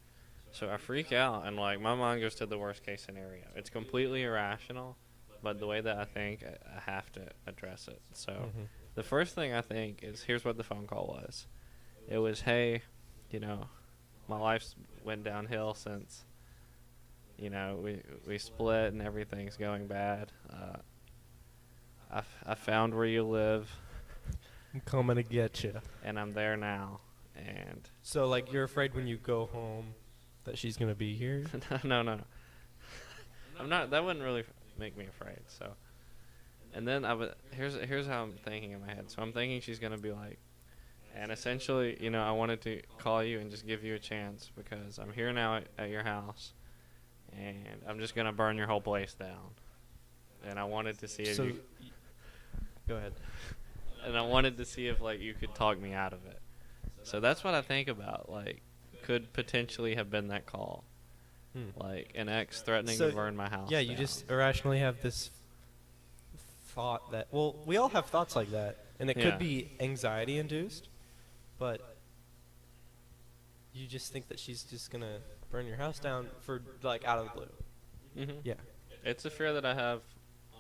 So I freak out, and like my mind goes to the worst case scenario. It's completely irrational, but the way that I think, I have to address it. So the first thing I think is, here's what the phone call was. It was, hey, my life's went downhill since you know, we split and everything's going bad. I found where you live, I'm coming to get you. and I'm there now. And So, like, you're afraid when you go home that she's gonna be here? no, I'm not. That wouldn't really make me afraid. So, and then here's how I'm thinking in my head. So I'm thinking she's gonna be like, and essentially, you know, I wanted to call you and just give you a chance because I'm here now at your house, and I'm just gonna burn your whole place down. And I wanted to see if So, you, go ahead. and I wanted to see if like you could talk me out of it. So that's what I think about. Like, could potentially have been that call. Like an ex threatening So, to burn my house. Yeah, you down. just irrationally have this thought that, well, we all have thoughts like that, and it Yeah. could be anxiety induced, but you just think that she's just gonna burn your house down for, like, out of the blue. Mhm. Yeah. It's a fear that I have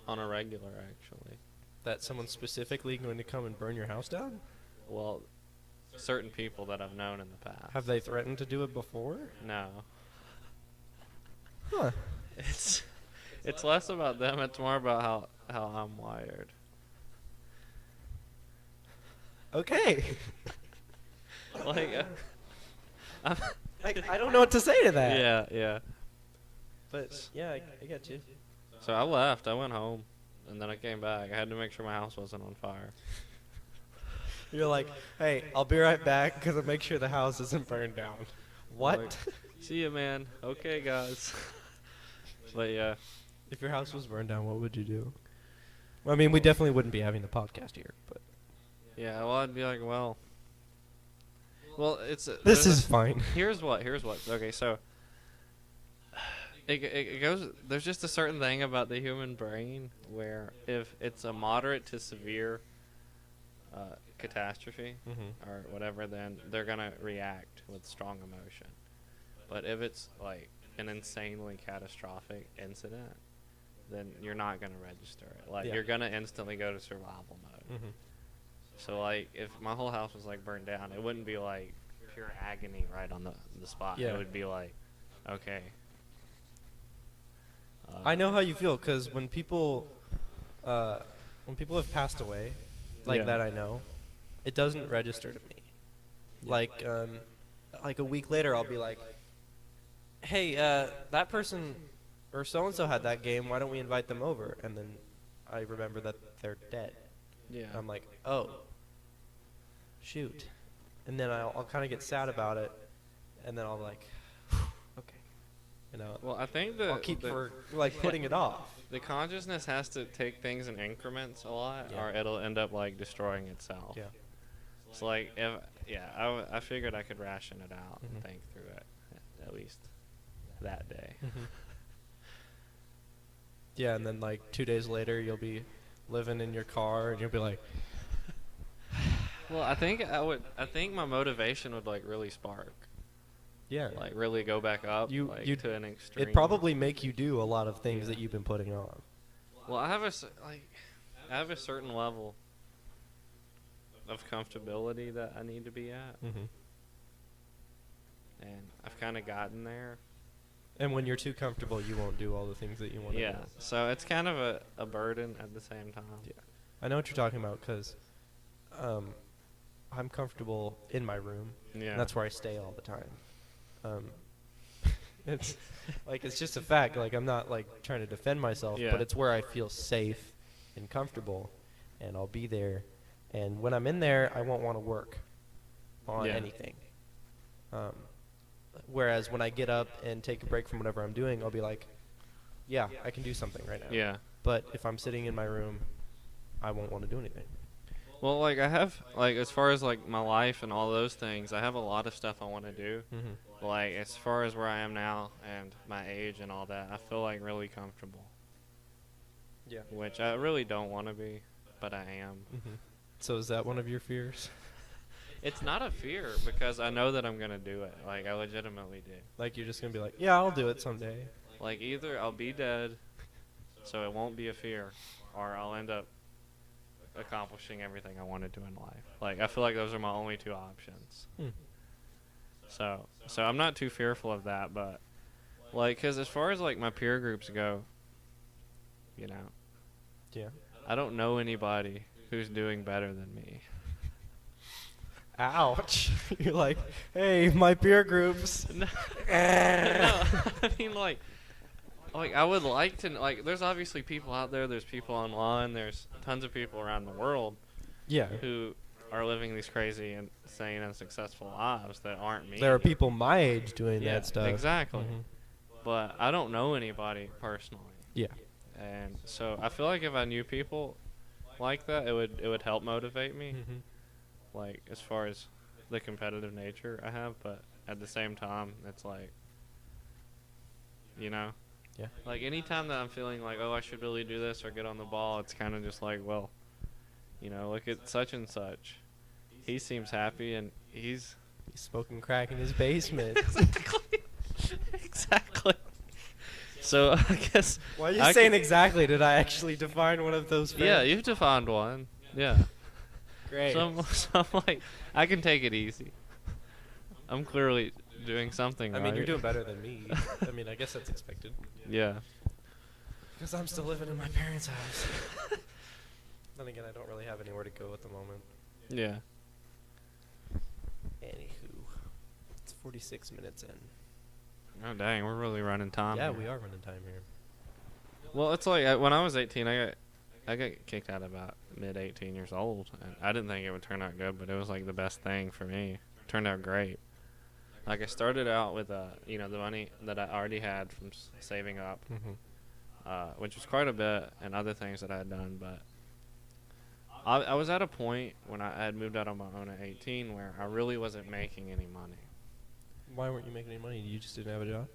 on a regular, actually. That someone's specifically going to come and burn your house down? Well, certain people that I've known in the past. Have they threatened to do it before? No. Huh. It's less about them. It's more about how I'm wired. Okay. Like, I'm I don't know what to say to that. yeah. But, yeah, I get you. So I left. I went home, and then I came back. I had to make sure my house wasn't on fire. You're like, hey, I'll be right back because I'll make sure the house isn't burned down. What? Like, see ya, man. Okay, guys. But yeah. If your house was burned down, what would you do? I mean, we definitely wouldn't be having the podcast here, but Yeah, well, I'd be like, well, it's this there's is fine. Here's what. Okay, so it goes. There's just a certain thing about the human brain where if it's a moderate to severe catastrophe or whatever, then they're gonna react with strong emotion. But if it's like an insanely catastrophic incident, then you're not gonna register it. Like Yeah. you're gonna instantly go to survival mode. So like if my whole house was like burned down, it wouldn't be like pure agony right on the spot. Yeah. It would be like, okay. I know how you feel because when people have passed away, like Yeah. that, I know, it doesn't register to me. Like a week later, I'll be like, hey, that person or so and so had that game. Why don't we invite them over? And then I remember that they're dead. Yeah. I'm like, oh, shoot. And then I'll kind of get sad about it, and then I'll be like, okay. You know, Well, I think I'll keep putting it off. the consciousness has to take things in increments a lot, Yeah. or it'll end up like destroying itself. Yeah. It's like I figured I could ration it out Mhm. and think through it at least that day. Yeah, and then like 2 days later, you'll be living in your car, and you'll be like, Well, I think my motivation would like really spark, yeah. like really go back up, You- like you- to an extreme. It'd probably make you do a lot of things that you've been putting off. Well, I have a certain level of comfortability that I need to be at, and I've kind of gotten there. And when you're too comfortable, you won't do all the things that you want to Yeah, do. so it's kind of a burden at the same time. Yeah. I know what you're talking about because I'm comfortable in my room. Yeah. And that's where I stay all the time. It's like it's just a fact. Like I'm not like trying to defend myself, Yeah. but it's where I feel safe and comfortable, and I'll be there. And when I'm in there, I won't want to work on Yeah. anything. Whereas when I get up and take a break from whatever I'm doing, I'll be like, yeah, I can do something right now. Yeah. But if I'm sitting in my room, I won't want to do anything. Well, like I have, like as far as like my life and all those things, I have a lot of stuff I want to do. Like as far as where I am now and my age and all that, I feel like really comfortable. Yeah. Which I really don't want to be, but I am. So is that one of your fears? It's not a fear because I know that I'm gonna do it. Like I legitimately do. Like you're just gonna be like, yeah, I'll do it someday. Like either I'll be dead, so it won't be a fear, or I'll end up accomplishing everything I want to do in life. Like I feel like those are my only two options. So I'm not too fearful of that, but Like, 'cause as far as like my peer groups go, you know, Yeah. I don't know anybody who's doing better than me. Ouch. You're like, hey, my peer groups. No, I mean like I would like to like. There's obviously people out there. There's people online. There's tons of people around the world Yeah. who are living these crazy and insane and successful lives that aren't me. There are people my age doing Yeah, that stuff. exactly. Mhm. But I don't know anybody personally. Yeah. And so I feel like if I knew people like that, it would help motivate me, Mhm. like as far as the competitive nature I have. But at the same time, it's like, you know, Yeah. like anytime that I'm feeling like, oh, I should really do this or get on the ball, it's kind of just like, well, you know, look at such and such. He seems happy and he's He's smoking crack in his basement. exactly. So I guess. Why are you I saying can- exactly? Did I actually define one of those? Yeah, things? you've defined one. Yeah. Great. So I'm like, I can take it easy. I'm clearly doing something I right. mean, you're doing better than me. I mean, I guess that's expected. Yeah. Because I'm still living in my parents' house. Then again, I don't really have anywhere to go at the moment. Yeah. Anywho, it's 46 minutes in. Oh dang, we're really running time. Yeah, here. we are running time here. Well, it's like when I was 18, I got kicked out about mid 18 years old, and I didn't think it would turn out good, but it was like the best thing for me. It turned out great. Like I started out with you know, the money that I already had from saving up, which was quite a bit, and other things that I had done, but I was at a point when I had moved out on my own at 18 where I really wasn't making any money. Why weren't you making any money? You just didn't have a job?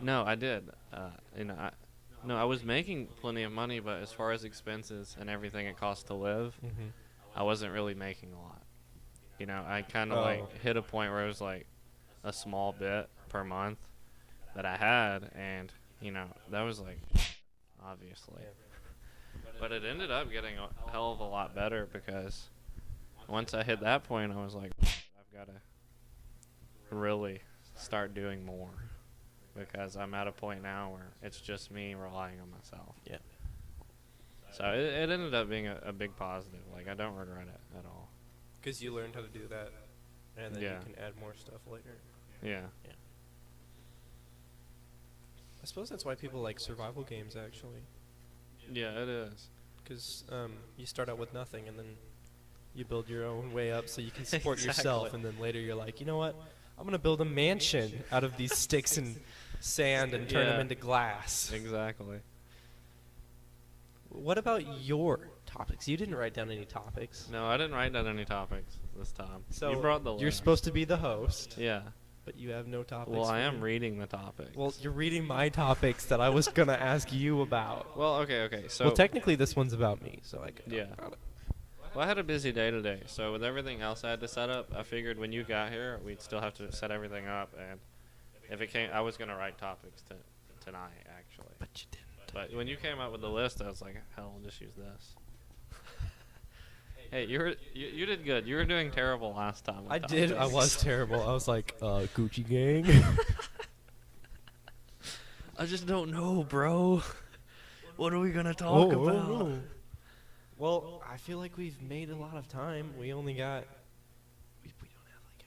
No, I did. You know, I was making plenty of money, but as far as expenses and everything it costs to live, I wasn't really making a lot. You know, I kind of like hit a point where it was like a small bit per month that I had, and you know, that was like obviously. But it ended up getting a hell of a lot better because once I hit that point, I was like, I've got to really start doing more because I'm at a point now where it's just me relying on myself. Yeah. So it ended up being a big positive. Like, I don't regret it at all. Because you learned how to do that, and then Yeah. you can add more stuff later. Yeah. I suppose that's why people like survival games, actually. Yeah, it is. Because you start out with nothing, and then you build your own way up so you can support yourself, Exactly. and then later you're like, you know what? I'm going to build a mansion out of these sticks and sand and turn them Yeah. into glass. Exactly. What about your topics? You didn't write down any topics. No, I didn't write down any topics this time. So you brought the you're list. supposed to be the host, Yeah. but you have no topics. Well, I for am me. reading the topics. Well, you're reading my topics that I was going to ask you about. Well, okay. So Well, technically, this one's about me, so I can Yeah. talk about it. Well, I had a busy day today, so with everything else I had to set up, I figured when you got here, we'd still have to set everything up, and if it came, I was gonna write topics tonight, actually. But you didn't. But when you came up with the list, I was like, hell, I'll just use this. Hey, you did good. You were doing terrible last time. with I did. I topics. was terrible. I was like, Gucci gang. I just don't know, bro. What are we gonna talk Oh, about? no. Well, I feel like we've made a lot of time. We only got. We don't have like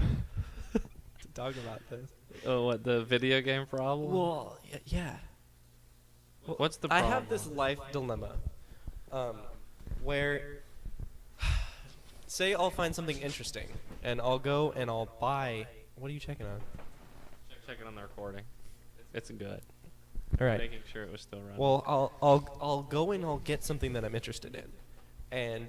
any time to talk about this. Oh, what, the video game problem? Well, yeah. Well, What's the I problem? have this life dilemma, where say I'll find something interesting, and I'll go and I'll buy. What are you checking on? Checking on the recording. It's good. All right. Making sure it was still running. Well, I'll go and I'll get something that I'm interested in, and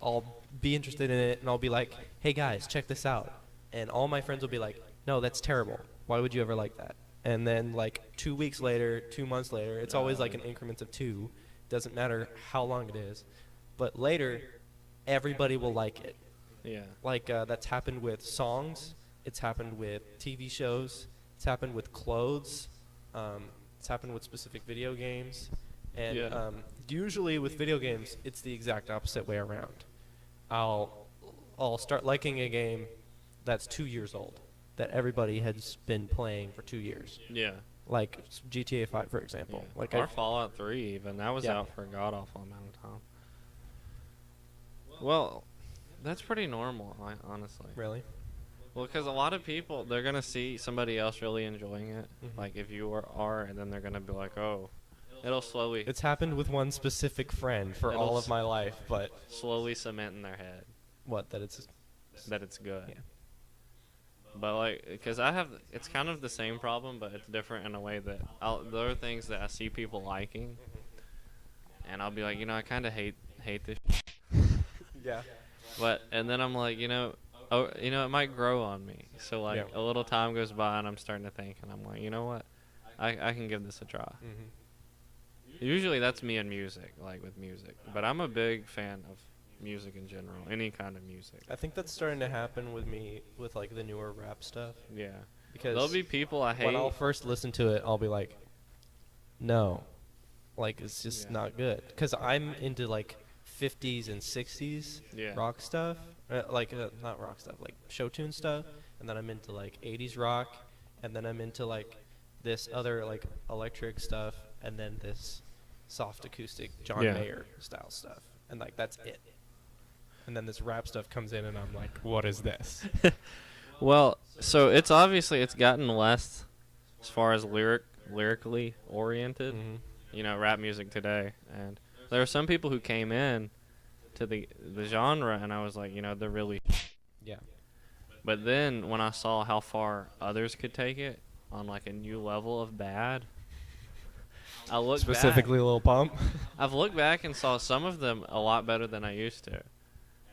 I'll be interested in it, and I'll be like, hey guys, check this out, and all my friends will be like, no, that's terrible. Why would you ever like that? And then like 2 weeks later, 2 months later, it's always like in increments of 2. Doesn't matter how long it is, but later, everybody will like it. Yeah. Like that's happened with songs. It's happened with TV shows. It's happened with clothes. It's happened with specific video games. And Yeah. Usually with video games, it's the exact opposite way around. I'll start liking a game that's 2 years old, that everybody has been playing for 2 years. Yeah. like GTA 5, for example. Yeah. Like or Fallout 3 even. That was Yeah. out for a god awful amount of time. Well, that's pretty normal, honestly. really. Well, because a lot of people, they're going to see somebody else really enjoying it, Mhm. like if you are, and then they're going to be like, oh, it'll slowly It's happened with one specific friend for It'll all of s- my life, but slowly cement in their head what that it's that it's good. Yeah. But like, because it's kind of the same problem, but it's different in a way that there are things that I see people liking, and I'll be like, I kind of hate this. yeah. But and then I'm like, it might grow on me. So like Yeah. a little time goes by, and I'm starting to think, and I'm like, you know what, I can give this a try. Mm-hmm. Usually that's me in music, like with music. But I'm a big fan of music in general, any kind of music. I think that's starting to happen with me with like the newer rap stuff. Yeah. Because There'll be people I hate. when I'll first listen to it, I'll be like, no, like it's just Yeah. not good. Because I'm into like 50s and 60s Yeah. rock stuff, not rock stuff, like show tune stuff, and then I'm into like 80s rock, and then I'm into like this other like electric stuff, and then this soft acoustic John Yeah. Mayer style stuff, and like that's it. And then this rap stuff comes in, and I'm like, what is this? Well, so it's gotten less as far as lyrically oriented, Mhm. Rap music today. And there are some people who came in to the genre, and I was like, they're really. Yeah. But then when I saw how far others could take it on like a new level of bad, I looked Specifically Lil Pump. I've looked back and saw some of them a lot better than I used to.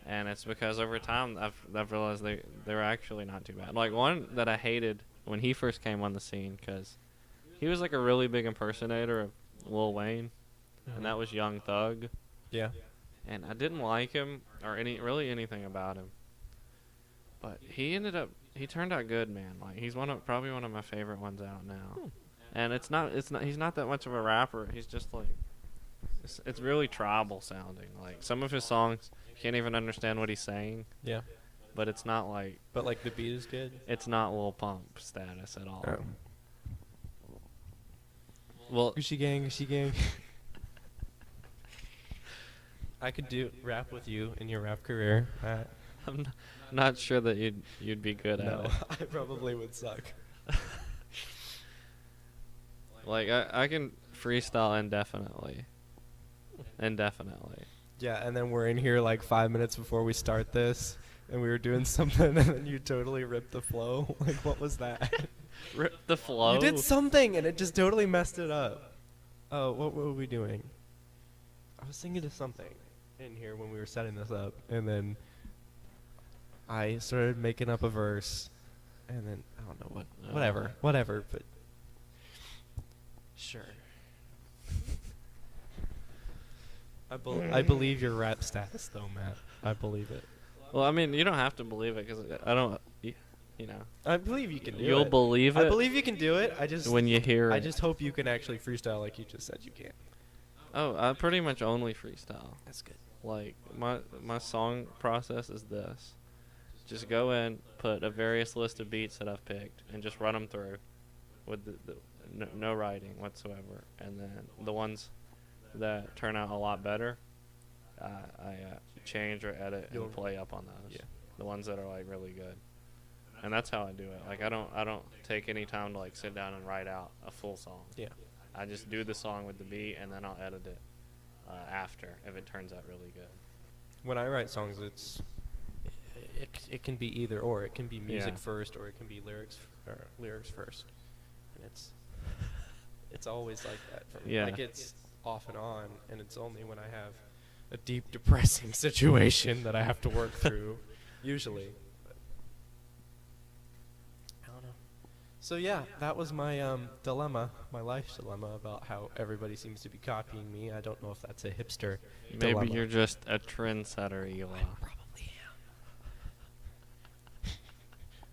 And it's because over time I've realized they were actually not too bad. Like one that I hated when he first came on the scene, because he was like a really big impersonator of Lil Wayne, and that was Young Thug. Yeah. And I didn't like him or anything about him. But he turned out good, man. Like he's probably one of my favorite ones out now. And he's not that much of a rapper. He's just like it's really tribal sounding. Like some of his songs, you can't even understand what he's saying, Yeah. but it's not like But like the beat is good. it's not Lil Pump status at all. Oh. Well, Gucci gang, Gucci gang. I could do rap with you in your rap career. I'm not sure that you'd be good at No, it. I probably would suck. Like I can freestyle indefinitely. Yeah, and then we're in here like 5 minutes before we start this, and we were doing something, and then you totally ripped the flow. Like, what was that? Rip the flow. You did something, and it just totally messed it up. Oh, what were we doing? I was thinking of something in here when we were setting this up, and then I started making up a verse, and then I don't know what. Whatever. But sure. I believe your rap status, though, Matt. I believe it. Well, I mean, you don't have to believe it because I don't. I believe you can do it. You'll believe it. I believe you can do it. I just when you hear it. I just hope you can actually freestyle like you just said you can. Oh, I pretty much only freestyle. That's good. Like my song process is this: just go in, put a various list of beats that I've picked, and just run them through, with no writing whatsoever. And then the ones that turn out a lot better, I change or edit You'll and play up on those. Yeah. The ones that are like really good. And that's how I do it. Like I don't take any time to like sit down and write out a full song. Yeah. I just do the song with the beat, and then I'll edit it after if it turns out really good. When I write songs, it can be either or. It can be music Yeah. first, or it can be lyrics first. And it's always like that for me. Yeah. Like it's off and on, and it's only when I have a deep depressing situation that I have to work through, usually. But I don't know. So yeah, that was my dilemma, my life dilemma about how everybody seems to be copying me. I don't know if that's a hipster Maybe dilemma. you're just a trendsetter, Eli. Probably am.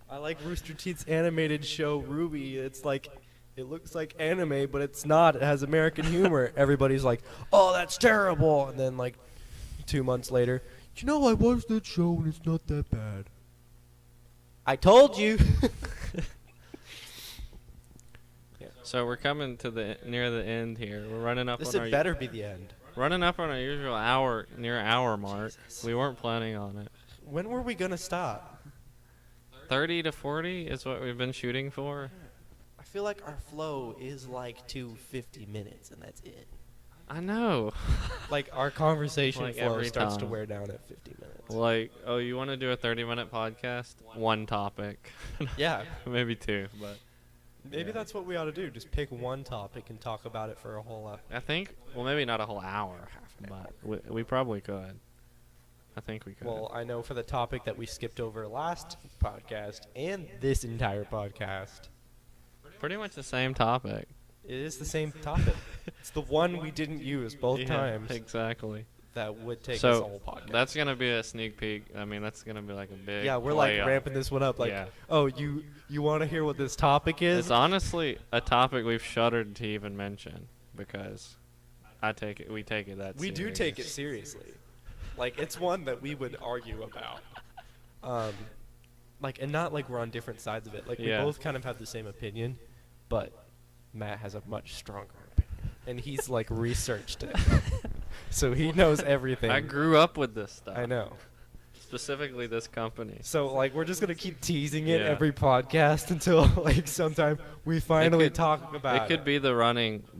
I like Rooster Teeth's animated show Ruby. It's like, it looks like anime, but it's not. It has American humor. Everybody's like, oh, that's terrible. And then like 2 months later, you know, I watched that show and it's not that bad. I told you. Yeah. So we're coming to near the end here. We're running up This on had better be the end. running up on our usual near hour mark. Jesus. We weren't planning on it. When were we gonna stop? 30 to 40 is what we've been shooting for. I feel like our flow is like 50 minutes, and that's it. I know. Like our conversation Like flow every starts to time. wear down at 50 minutes. Like, oh, you want to do a 30-minute podcast? One topic. Yeah, Maybe two, but maybe Yeah. that's what we ought to do. Just pick one topic and talk about it for a whole hour. I think, well, maybe not a whole hour, but we probably could. I think we could. Well, I know for the topic that we skipped over last podcast and this entire podcast, Pretty much the same topic. it is the same topic. It's the one we didn't use both Yeah, times Exactly. that would take us a So whole podcast. that's gonna be a sneak peek. I mean, that's gonna be like a big. Yeah, we're like play-up. ramping this one up. Like, Yeah. oh, you want to hear what this topic is? It's honestly a topic we've shuddered to even mention because we take it that We do serious. take it seriously. Like, it's one that we would argue about. Like, and not like we're on different sides of it. Like, Yeah. we both kind of have the same opinion, but Matt has a much stronger opinion. And he's, like, researched it. So he knows everything. I grew up with this stuff. I know. Specifically this company. So, like, we're just going to keep teasing it Yeah. every podcast until, like, sometime we finally could- talk about it. It could be the running topic.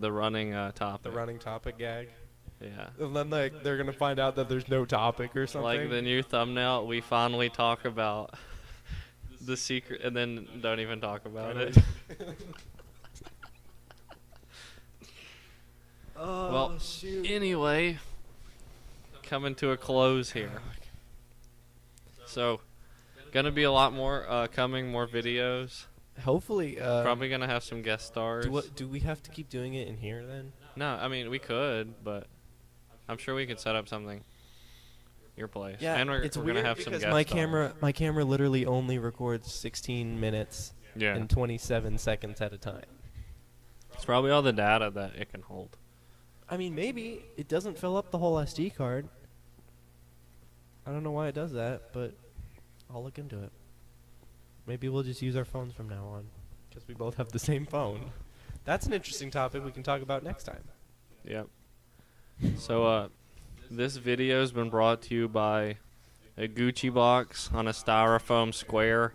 the running topic gag. Yeah. And then, like, they're going to find out that there's no topic or something. Like the new thumbnail, we finally talk about the secret, and then don't even talk about it. Oh, Well, shoot. Anyway, coming to a close here. So, gonna be a lot more coming, more videos. Hopefully, Probably gonna have some guest stars. do we have to keep doing it in here then? No, I mean we could, but I'm sure we could set up something. Your place. and we're it's we're weird gonna have some because guest my camera literally only records 16 minutes Yeah. and 27 seconds at a time. It's probably all the data that it can hold. I mean, maybe it doesn't fill up the whole SD card. I don't know why it does that, but I'll look into it. Maybe we'll just use our phones from now on because we both have the same phone. That's an interesting topic we can talk about next time. Yep. So, this video's been brought to you by a Gucci box on a styrofoam square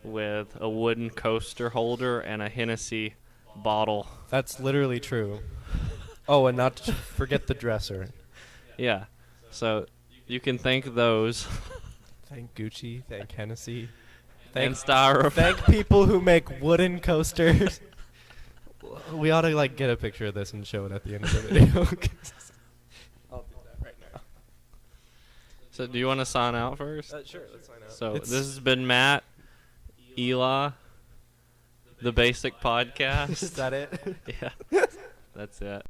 with a wooden coaster holder and a Hennessy bottle. That's literally true. Oh, and not to forget the dresser. Yeah. So, you can thank those. Thank Gucci. Thank Hennessy. And Thank styrofoam. thank people who make wooden coasters. We ought to like get a picture of this and show it at the end of the video. I'll do that right now. So, do you want to sign out first? Sure, let's sign out. So, this has been Matt, Eli, the Basic Podcast. Is that it? Yeah. That's it.